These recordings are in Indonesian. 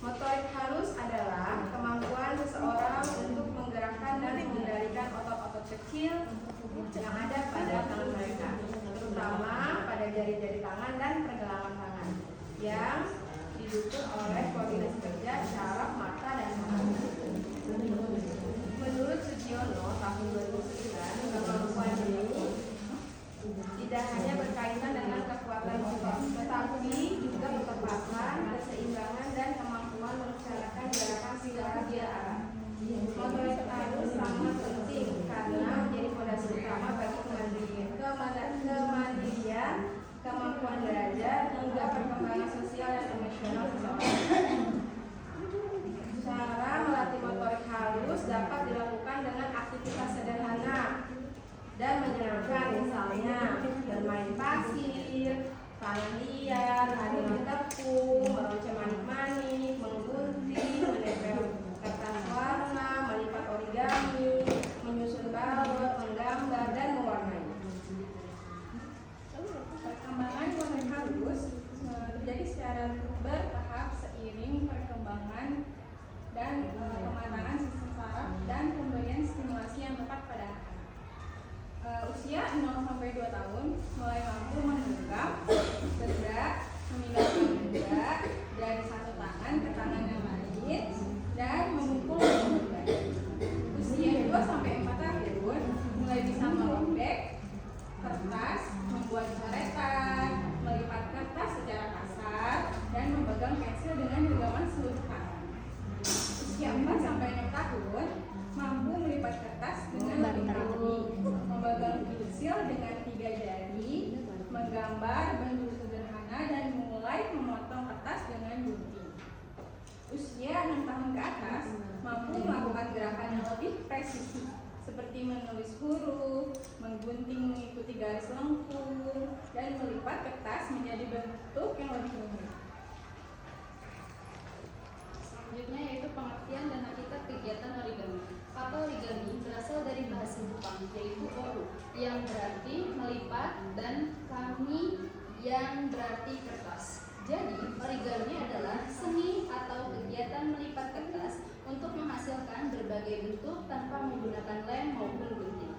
Motorik halus adalah kemampuan seseorang untuk menggerakkan dan mengendalikan otot-otot kecil yang ada pada tangan mereka, terutama pada jari-jari tangan dan pergelangan tangan, yang didukung oleh koordinasi kerja syaraf, mata, dan tangan. Menurut Sugiono tahun 2009, kemampuan ini tidak hanya berkaitan dengan kekuatan otot, tetapi juga ketepatan, keseimbangan, dan kemampuan merencanakan gerakan secara dua arah. Motorik halus sangat penting karena menjadi fondasi utama bagi kemandirian, kemampuan belajar, hingga perkembangan sosial dan emosional seseorang. Cara melatih motorik halus dapat dilakukan dengan aktivitas sederhana dan menyenangkan, misalnya bermain pasir, tangan liar, adunan tepung, meroceh manik-manik, menggunting, menempel kertas warna, melipat origami, menyusun balon, menggambar, dan mewarnai. Perkembangan motorik halus terjadi secara bertahap seiring perkembangan dan kematangan sistem saraf dan pemberian stimulasi yang tepat pada anak. Usia 0-2 tahun mulai mampu menggenggam, bergerak, memindahkan benda dari satu tangan ke tangan yang lain, dan memukul benda. Usia 2-4 tahun mulai bisa merobek kertas, membuat coretan, melipat kertas secara kasar, dan memegang pensil dengan genggaman seluruh tangan. Usia 4-6 tahun mampu melipat kertas dengan lebih rapi, memegang pensil dengan 3 jari, menggambar bentuk sederhana, dan mulai memotong kertas dengan gunting. Usia 6 tahun ke atas mampu melakukan gerakan yang lebih presisi, seperti menulis huruf, menggunting mengikuti garis lengkung, dan melipat kertas menjadi bentuk yang lebih rumit. Selanjutnya yaitu pengertian dan hakikat kegiatan origami. Kata origami berasal dari bahasa Jepang, yaitu oru, yang berarti melipat, dan kami yang berarti kertas. Jadi, origami adalah seni atau kegiatan melipat kertas untuk menghasilkan berbagai bentuk tanpa menggunakan lem maupun gunting.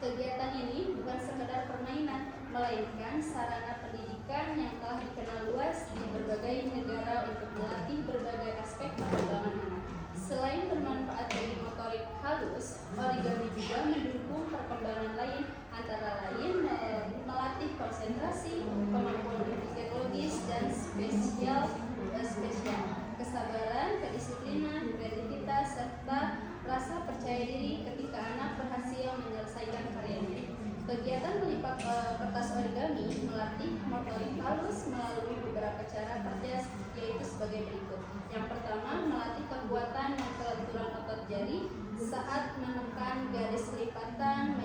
Kegiatan ini bukan sekedar permainan, melainkan sarana pendidikan yang telah dikenal luas di berbagai negara untuk melatih berbagai aspek perkembangan anak. Selain bermanfaat bagi motorik halus, origami juga mendukung perkembangan lain, antara lain melatih konsentrasi, kemampuan berpikir logis dan spesial, kesabaran, kedisiplinan, kreativitas, serta rasa percaya diri ketika anak berhasil menyelesaikan karyanya. Kegiatan melipat kertas origami melatih motorik halus melalui beberapa cara kerja, yaitu sebagai berikut. Yang pertama, melatih kekuatan dan kelenturan otot jari saat menekan garis lipatan,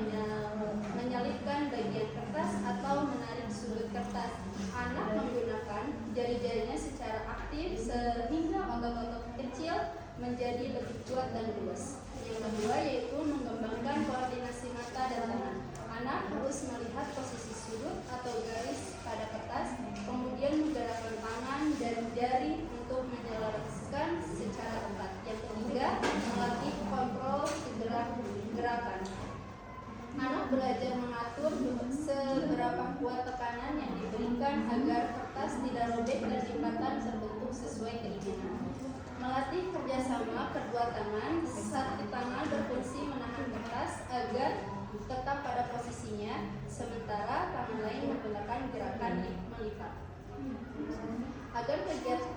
menyelipkan bagian kertas, atau menarik sudut kertas. Anak menggunakan jari-jarinya secara aktif sehingga otot-otot kecil menjadi lebih kuat dan luas. Yang kedua yaitu mengembangkan koordinasi mata dan tangan. Anak harus melihat posisi sudut atau garis pada kertas, kemudian menggerakkan tangan dan jari untuk menyelaraskan secara tepat. Yang ketiga, melatih kontrol gerakan. Anak belajar mengatur seberapa kuat tekanan yang diberikan agar kertas tidak robek dan lipatan terbentuk sesuai keinginan. Melatih kerjasama kedua tangan, satu tangan berfungsi menahan kertas agar tetap pada posisinya, sementara tangan lain menggunakan gerakan melipat. Agar kegiatan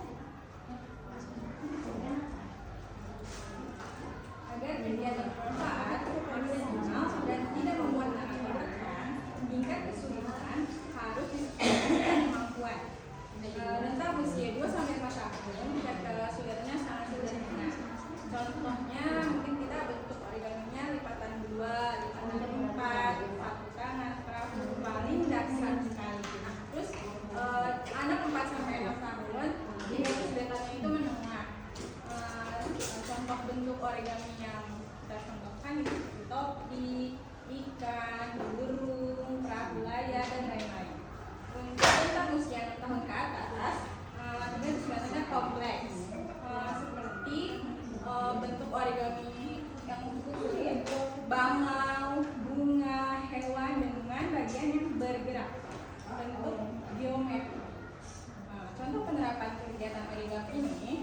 bermanfaat, profesional, dan tidak membuat anak berat, tingkat kesulitan harus disesuaikan kemampuan. Rentang usia 2-4 tahun, tingkat kesulitannya sangat sederhana. Contohnya mungkin kita bentuk origaminya lipatan 2, lipatan 4, satu tangan, perahu, paling dasar sekali. Terus anak 4-6 tahun, tingkat kesulitannya itu menengah. Contoh bentuk origami yang kita contohkan itu topi, ikan, burung, perahu layar, dan lain-lain. Untuk tentang usia 6 tahun ke atas, tingkat kesulitannya kompleks seperti bentuk origami yang sulit, bangau, bunga, hewan dengan bagian yang bergerak, bentuk geometri. Contoh penerapan kegiatan origami ini,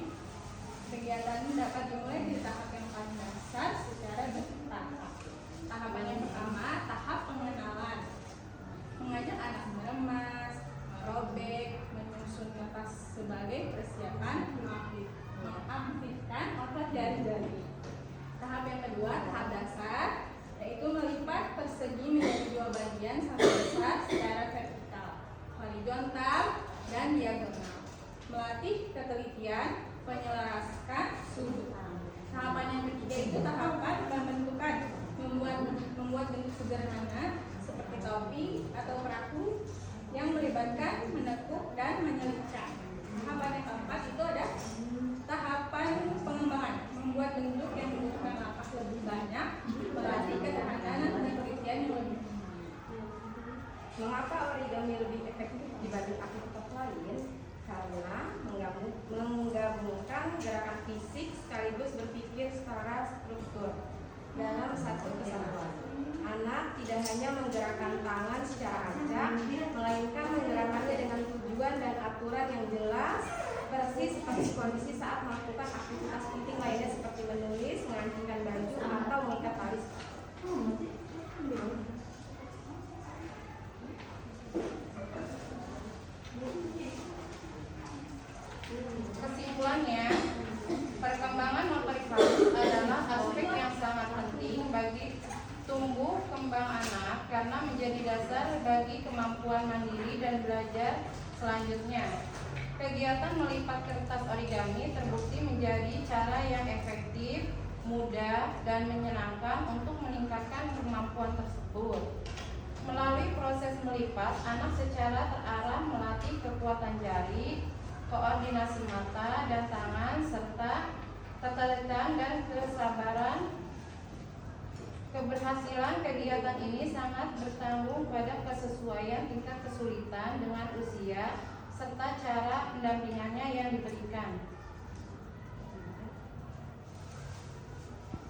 kegiatan dapat dimulai di tahap yang paling dasar secara bertahap. Tahapan yang pertama, tahap pengenalan, mengajak anak meremas, merobek, menyusun kertas sebagai persiapan mengaktifkan otot jari-jari. Tahap yang kedua, tahap dasar, yaitu melipat persegi menjadi dua bagian sama besar secara vertikal, horizontal, dan diagonal. Melatih ketelitian, menyelaraskan sudut. Tahapan yang ketiga itu tahapan pembentukan, membuat bentuk sederhana seperti topi atau perahu yang melibatkan menekuk dan menyelicat. Tahapan yang keempat itu ada tahapan pengembangan, membuat bentuk yang membutuhkan lapak lebih banyak, melatih ketahanan dan ketelitian yang lebih. Mengapa origami lebih efektif dibanding aktivitas lain? Karena menggabungkan gerakan fisik sekaligus berpikir secara struktur dalam satu kesatuan. Anak tidak hanya menggerakkan tangan secara acak, melainkan menggerakkannya dengan tujuan dan aturan yang jelas, persis seperti kondisi saat melakukan aktivitas penting lainnya seperti menulis, mengancingkan baju, atau mengikat tali. Kesimpulannya, perkembangan motorik halus adalah aspek yang sangat penting bagi tumbuh kembang anak karena menjadi dasar bagi kemampuan mandiri dan belajar selanjutnya. Kegiatan melipat kertas origami terbukti menjadi cara yang efektif, mudah, dan menyenangkan untuk meningkatkan kemampuan tersebut. Melalui proses melipat, anak secara terarah melatih kekuatan jari, koordinasi mata dan tangan, serta ketelitian dan kesabaran. Keberhasilan kegiatan ini sangat bergantung pada kesesuaian tingkat kesulitan dengan usia serta cara pendampingannya yang diberikan.